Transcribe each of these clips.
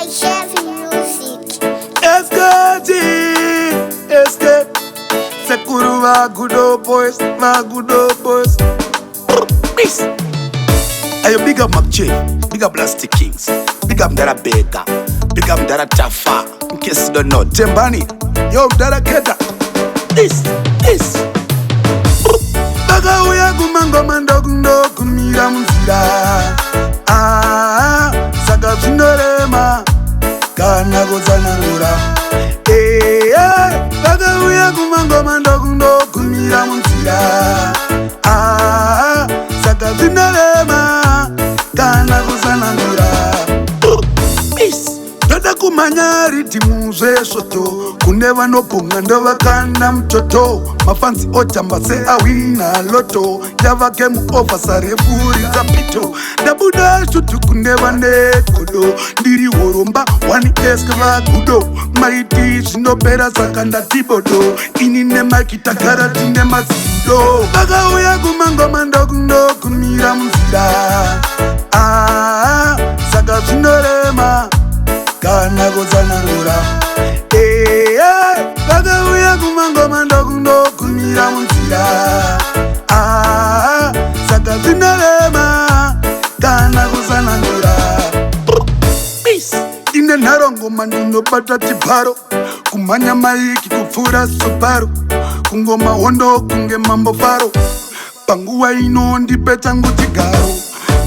Chevy Music. Eskati, eske. Sekuru va good old boys. Peace. Ayo, big up McJ, big up Plastic Kings, big up Dara Bega, big up Dara Tafa. In case you don't know, Tembani, yo Dara Keda. This. Baga uya gumango mandogundo kumira muzira. Saka zindorema kana gozanangura. Baga uya gumango mandogundo kumira muzira. Saka zindorema kana gozanangura. Peace. Dada kumanya ritimuzwe soto kune vanopunga ndovakanda mtoto mafansi otamba se awina loto yava game over sarefuri zapito ndabuda shutu kune vanekodo ndiri horomba 1S vagudo maiti zvinopera saka ndatibodo ini nemakitakara tine mazido vakauya kumangoma ndokundo kumira munzira saka zvinorema kana gozanangura. Vakauya kumangoma ndokundo kumira munzira. Saka zvinorema kana gozanangura. Peace. Ine nharongoma ndinobata chibharo kumhanya maiki kupfuura Subaru kungoma hondo kunge mambo faro panguva ino ndipe changu chigaro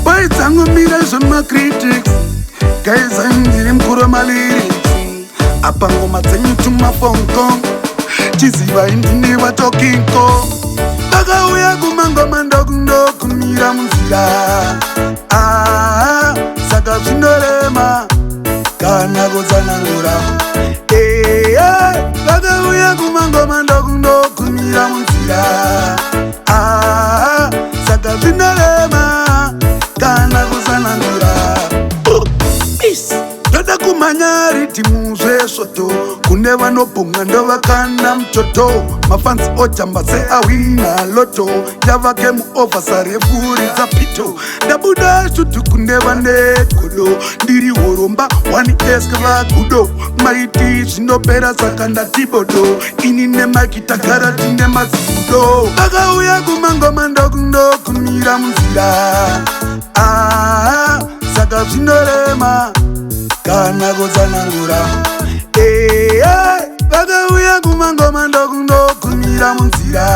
pai dzangu mira zvemacritics Guys, ndiri mkuru maliri apa ngoma dzenyu tumafonko chiziva indini watokinko vakauya kumangoma ndokundo kumira munzira saka zvinorema kana gozanangura vakauya kumangoma ndokundo kumira munzira saka zvinorema kana gozanangura. Dada kumanya ritimuzwe soto kune vanopunga ndovakanda mtoto mafansi otamba se awina loto yava game over sarefuri zapito ndabuda shutu kune vanekodo ndiri horomba 1S vagudo maiti zvinopera saka ndatibodo ini nemakitakara tine mazido vakauya kumangoma ndokundo kumira munzira saka zvinorema kana gozanangura. Vakauya kumangoma ndokundo kumira munzira.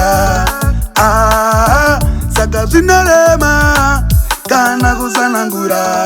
Saka zvinorema kana gozanangura.